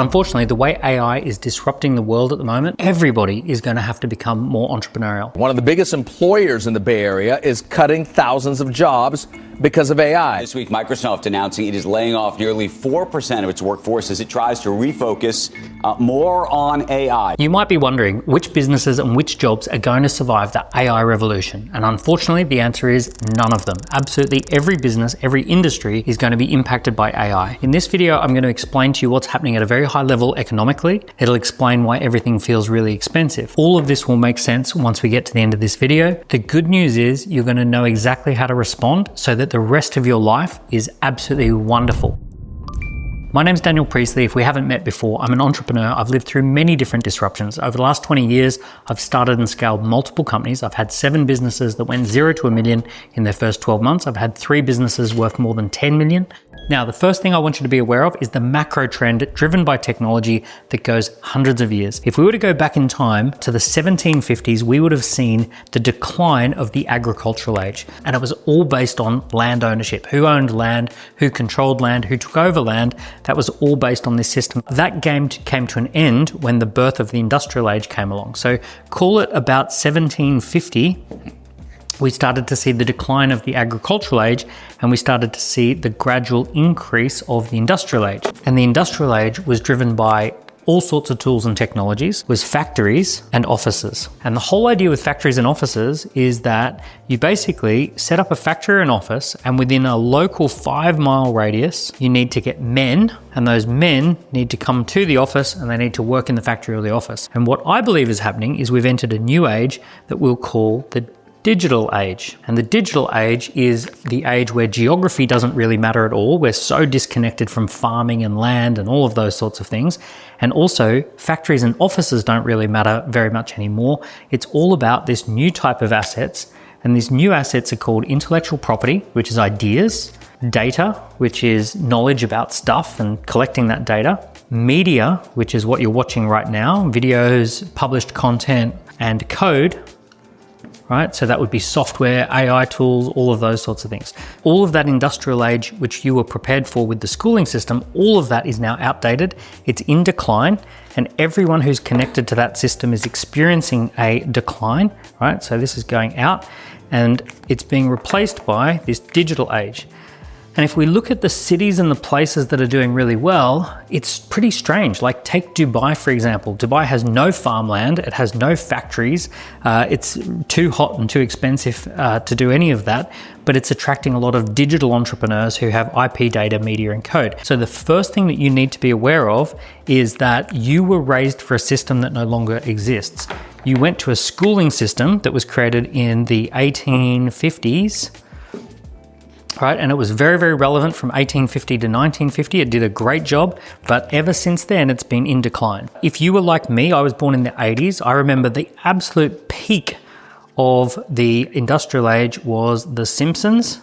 Unfortunately, the way AI is disrupting the world at the moment, everybody is going to have to become more entrepreneurial. One of the biggest employers in the Bay Area is cutting thousands of jobs because of AI. This week, Microsoft announcing it is laying off nearly 4% of its workforce as it tries to refocus more on AI. You might be wondering which businesses and which jobs are going to survive the AI revolution. And unfortunately, the answer is none of them. Absolutely every business, every industry is going to be impacted by AI. In this video, I'm going to explain to you what's happening at a very high level economically. It'll explain why everything feels really expensive. All of this will make sense once we get to the end of this video. The good news is you're going to know exactly how to respond so that the rest of your life is absolutely wonderful. My name's Daniel Priestley. If we haven't met before, I'm an entrepreneur. I've lived through many different disruptions. Over the last 20 years, I've started and scaled multiple companies. I've had 7 businesses that went 0 to $1 million in their first 12 months. I've had 3 businesses worth more than 10 million. Now, the first thing I want you to be aware of is the macro trend driven by technology that goes hundreds of years. If we were to go back in time to the 1750s, we would have seen the decline of the agricultural age. And it was all based on land ownership. Who owned land, who controlled land, who took over land. That was all based on this system. That game came to an end when the birth of the industrial age came along. So call it about 1750. We started to see the decline of the agricultural age, and we started to see the gradual increase of the industrial age. And the industrial age was driven by all sorts of tools and technologies, was factories and offices. And the whole idea with factories and offices is that you basically set up a factory or an office, and within a local 5-mile radius, you need to get men, and those men need to come to the office and they need to work in the factory or the office. And what I believe is happening is we've entered a new age that we'll call the digital age. And the digital age is the age where geography doesn't really matter at all. We're so disconnected from farming and land and all of those sorts of things. And also factories and offices don't really matter very much anymore. It's all about this new type of assets. And these new assets are called intellectual property, which is ideas, data, which is knowledge about stuff and collecting that data, media, which is what you're watching right now, videos, published content, and code. Right? So that would be software, AI tools, all of those sorts of things. All of that industrial age, which you were prepared for with the schooling system, all of that is now outdated. It's in decline, and everyone who's connected to that system is experiencing a decline, right? So this is going out, and it's being replaced by this digital age. And if we look at the cities and the places that are doing really well, it's pretty strange. Like take Dubai, for example. Dubai has no farmland, it has no factories. It's too hot and too expensive to do any of that, but it's attracting a lot of digital entrepreneurs who have IP data, media, and code. So the first thing that you need to be aware of is that you were raised for a system that no longer exists. You went to a schooling system that was created in the 1850s, right? And it was very, very relevant from 1850 to 1950. It did a great job, but ever since then, it's been in decline. If you were like me, I was born in the 80s. I remember the absolute peak of the industrial age was The Simpsons.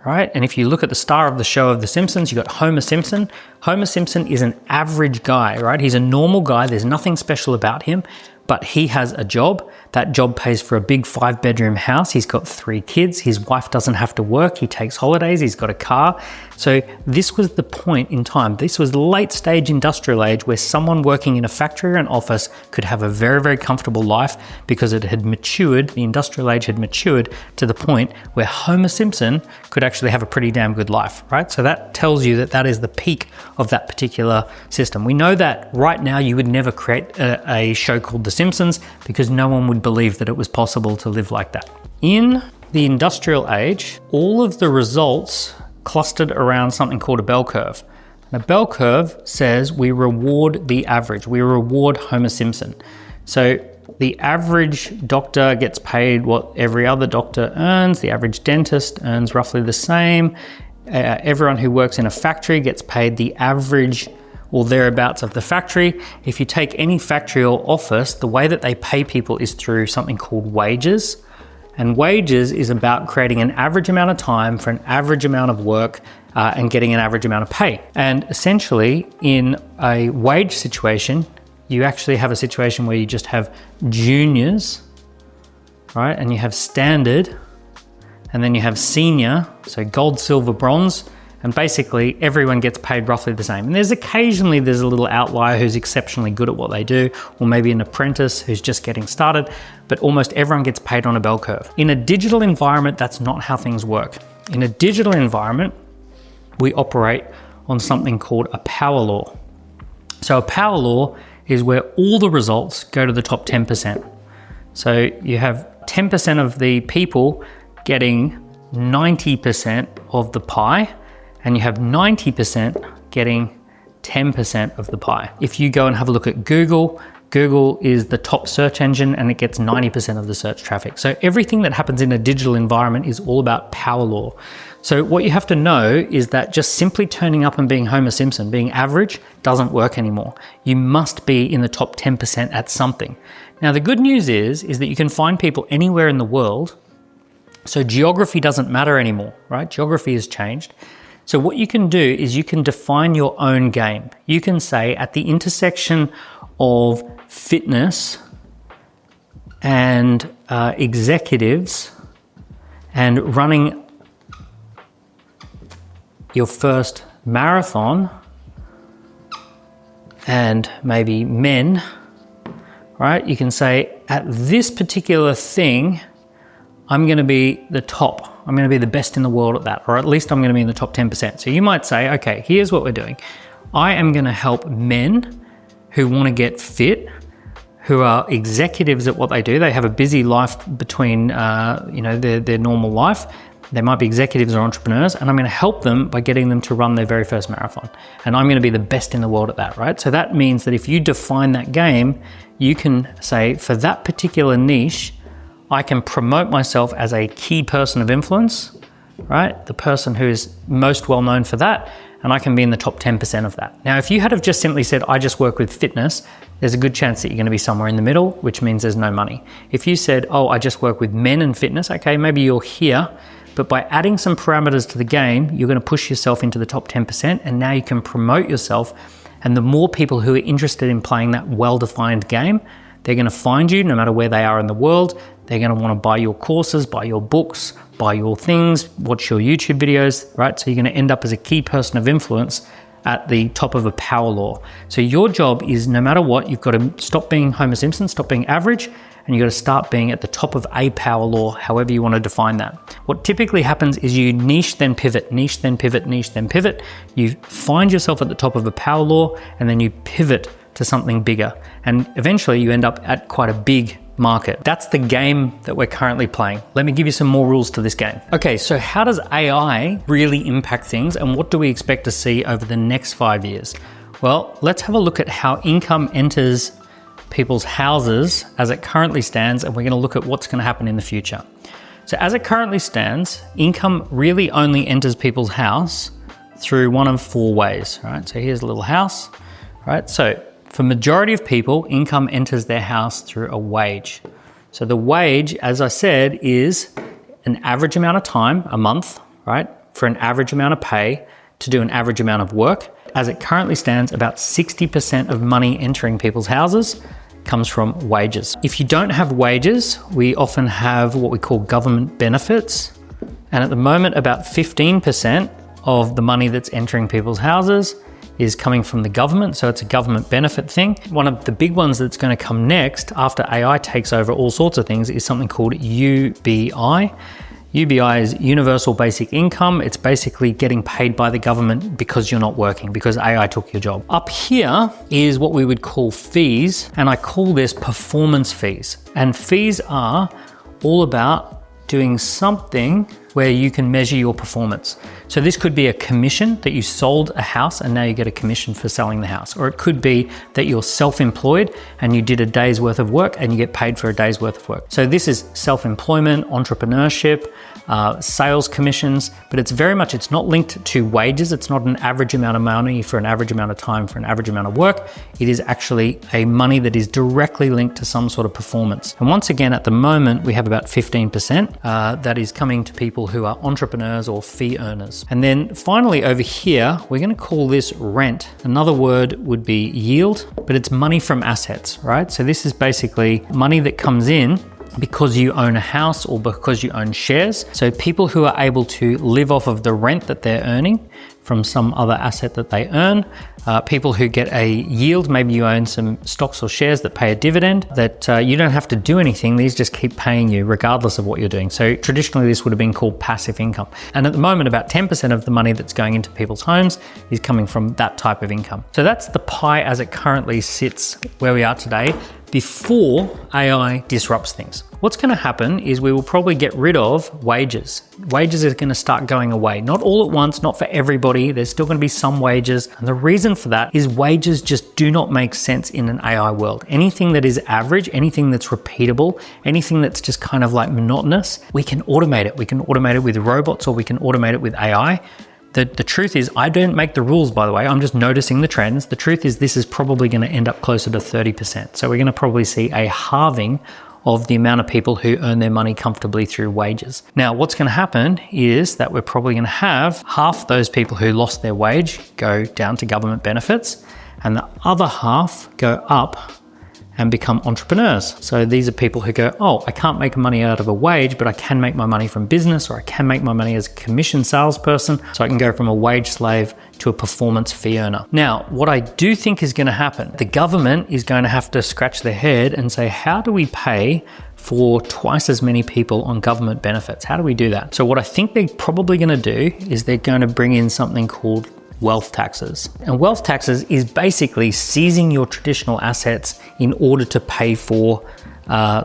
Right? And if you look at the star of the show of The Simpsons, you got Homer Simpson. Homer Simpson is an average guy, right? He's a normal guy. There's nothing special about him, but he has a job. That job pays for a big 5-bedroom house. He's got 3 kids. His wife doesn't have to work. He takes holidays. He's got a car. So this was the point in time. This was late stage industrial age where someone working in a factory or an office could have a very, very comfortable life because it had matured. The industrial age had matured to the point where Homer Simpson could actually have a pretty damn good life, right? So that tells you that that is the peak of that particular system. We know that right now you would never create a show called The Simpsons because no one would believe that it was possible to live like that. In the industrial age, all of the results clustered around something called a bell curve. And a bell curve says we reward the average. We reward Homer Simpson. So the average doctor gets paid what every other doctor earns. The average dentist earns roughly the same. Everyone who works in a factory gets paid the average or thereabouts of the factory. If you take any factory or office, the way that they pay people is through something called wages. And wages is about creating an average amount of time for an average amount of work and getting an average amount of pay. And essentially in a wage situation, you actually have a situation where you just have juniors, right? And you have standard, and then you have senior, so gold, silver, bronze, And basically everyone gets paid roughly the same. And there's a little outlier who's exceptionally good at what they do, or maybe an apprentice who's just getting started, but almost everyone gets paid on a bell curve. In a digital environment, that's not how things work. In a digital environment, we operate on something called a power law. So a power law is where all the results go to the top 10%. So you have 10% of the people getting 90% of the pie, and you have 90% getting 10% of the pie. If you go and have a look at Google, Google is the top search engine and it gets 90% of the search traffic. So everything that happens in a digital environment is all about power law. So what you have to know is that just simply turning up and being Homer Simpson, being average, doesn't work anymore. You must be in the top 10% at something. Now the good news is that you can find people anywhere in the world. So geography doesn't matter anymore, right? Geography has changed. So what you can do is you can define your own game. You can say at the intersection of fitness and executives and running your first marathon and maybe men, right? You can say at this particular thing, I'm going to be the top. I'm going to be the best in the world at that, or at least I'm going to be in the top 10%. So you might say, okay, here's what we're doing. I am going to help men who want to get fit, who are executives at what they do. They have a busy life between, their normal life. They might be executives or entrepreneurs, and I'm going to help them by getting them to run their very first marathon. And I'm going to be the best in the world at that, right? So that means that if you define that game, you can say for that particular niche, I can promote myself as a key person of influence, right? The person who is most well known for that, and I can be in the top 10% of that. Now, if you had have just simply said, I just work with fitness, there's a good chance that you're going to be somewhere in the middle, which means there's no money. If you said, oh, I just work with men and fitness, okay, maybe you're here, but by adding some parameters to the game, you're going to push yourself into the top 10%, and now you can promote yourself. And the more people who are interested in playing that well-defined game, they're going to find you no matter where they are in the world. They're going to want to buy your courses, buy your books, buy your things, watch your YouTube videos, right? So you're going to end up as a key person of influence at the top of a power law. So your job is, no matter what, you've got to stop being Homer Simpson, stop being average, and you've got to start being at the top of a power law, however you want to define that. What typically happens is you niche, then pivot, niche, then pivot, niche, then pivot. You find yourself at the top of a power law, and then you pivot to something bigger. And eventually you end up at quite a big market. That's the game that we're currently playing. Let me give you some more rules to this game. Okay, so how does AI really impact things, and what do we expect to see over the next 5 years? Well, let's have a look at how income enters people's houses as it currently stands, and we're going to look at what's going to happen in the future. So as it currently stands, income really only enters people's house through one of 4 ways, right? So here's a little house, right? So for majority of people, income enters their house through a wage. So the wage, as I said, is an average amount of time, a month, right? For an average amount of pay to do an average amount of work. As it currently stands, about 60% of money entering people's houses comes from wages. If you don't have wages, we often have what we call government benefits. And at the moment, about 15% of the money that's entering people's houses is coming from the government, so it's a government benefit thing. One of the big ones that's going to come next after AI takes over all sorts of things is something called UBI. UBI is Universal Basic Income. It's basically getting paid by the government because you're not working, because AI took your job. Up here is what we would call fees, and I call this performance fees. And fees are all about doing something where you can measure your performance. So this could be a commission that you sold a house and now you get a commission for selling the house. Or it could be that you're self-employed and you did a day's worth of work and you get paid for a day's worth of work. So this is self-employment, entrepreneurship, sales commissions, but it's not linked to wages. It's not an average amount of money for an average amount of time for an average amount of work. It is actually a money that is directly linked to some sort of performance. And once again, at the moment, we have about 15% that is coming to people who are entrepreneurs or fee earners. And then finally over here, we're going to call this rent. Another word would be yield, but it's money from assets, right? So this is basically money that comes in because you own a house or because you own shares. So people who are able to live off of the rent that they're earning from some other asset that they earn. People who get a yield, maybe you own some stocks or shares that pay a dividend that you don't have to do anything. These just keep paying you regardless of what you're doing. So traditionally this would have been called passive income. And at the moment, about 10% of the money that's going into people's homes is coming from that type of income. So that's the pie as it currently sits where we are today, before AI disrupts things. What's going to happen is we will probably get rid of wages. Wages are going to start going away. Not all at once, not for everybody. There's still going to be some wages. And the reason for that is wages just do not make sense in an AI world. Anything that is average, anything that's repeatable, anything that's just kind of like monotonous, we can automate it. We can automate it with robots, or we can automate it with AI. The truth is, I don't make the rules, by the way. I'm just noticing the trends. The truth is this is probably going to end up closer to 30%. So we're going to probably see a halving of the amount of people who earn their money comfortably through wages. Now, what's going to happen is that we're probably going to have half those people who lost their wage go down to government benefits, and the other half go up and become entrepreneurs. So these are people who go, oh, I can't make money out of a wage, but I can make my money from business, or I can make my money as a commission salesperson. So I can go from a wage slave to a performance fee earner. Now, what I do think is going to happen, the government is going to have to scratch their head and say, how do we pay for twice as many people on government benefits? How do we do that? So what I think they're probably going to do is they're going to bring in something called wealth taxes. And wealth taxes is basically seizing your traditional assets in order to pay for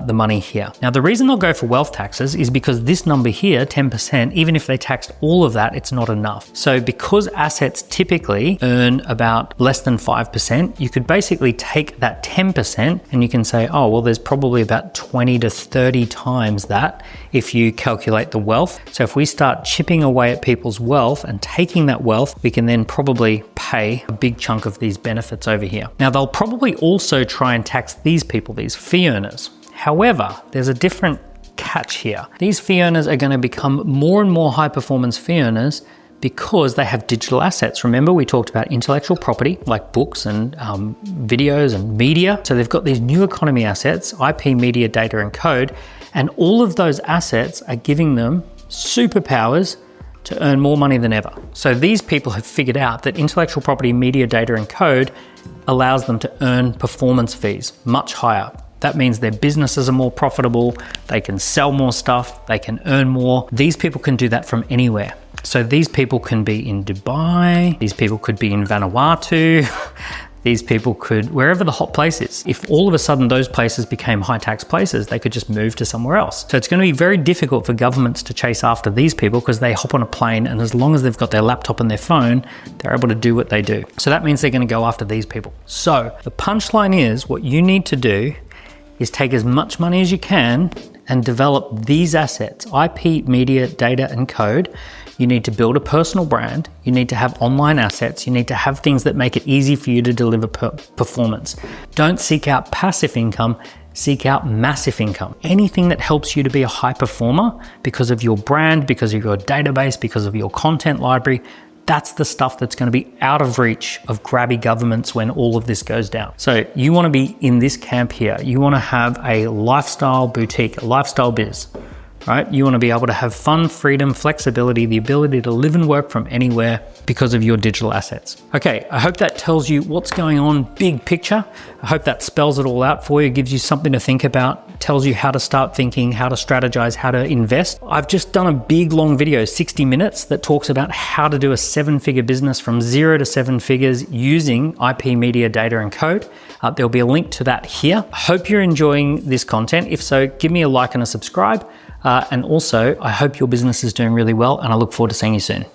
the money here. Now, the reason they'll go for wealth taxes is because this number here, 10%, even if they taxed all of that, it's not enough. So because assets typically earn about less than 5%, you could basically take that 10% and you can say, oh, well, there's probably about 20 to 30 times that if you calculate the wealth. So if we start chipping away at people's wealth and taking that wealth, we can then probably pay a big chunk of these benefits over here. Now, they'll probably also try and tax these people, these fee earners. However, there's a different catch here. These fee earners are going to become more and more high performance fee earners because they have digital assets. Remember, we talked about intellectual property like books and videos and media. So they've got these new economy assets, IP, media, data, and code. And all of those assets are giving them superpowers to earn more money than ever. So these people have figured out that intellectual property, media, data, and code allows them to earn performance fees much higher. That means their businesses are more profitable, they can sell more stuff, they can earn more. These people can do that from anywhere. So these people can be in Dubai, these people could be in Vanuatu, these people could, wherever the hot place is. If all of a sudden those places became high tax places, they could just move to somewhere else. So it's going to be very difficult for governments to chase after these people because they hop on a plane, and as long as they've got their laptop and their phone, they're able to do what they do. So that means they're going to go after these people. So the punchline is, what you need to do is take as much money as you can and develop these assets, IP, media, data, and code. You need to build a personal brand. You need to have online assets. You need to have things that make it easy for you to deliver performance. Don't seek out passive income, seek out massive income. Anything that helps you to be a high performer because of your brand, because of your database, because of your content library, that's the stuff that's going to be out of reach of grabby governments when all of this goes down. So you want to be in this camp here. You want to have a lifestyle boutique, a lifestyle biz, right? You want to be able to have fun, freedom, flexibility, the ability to live and work from anywhere because of your digital assets. Okay, I hope that tells you what's going on big picture. I hope that spells it all out for you, gives you something to think about, tells you how to start thinking, how to strategize, how to invest. I've just done a big long video, 60 minutes, that talks about how to do a 7-figure business from 0 to 7 figures using IP, media, data, and code. There'll be a link to that here. I hope you're enjoying this content. If so, give me a like and a subscribe. And also, I hope your business is doing really well, and I look forward to seeing you soon.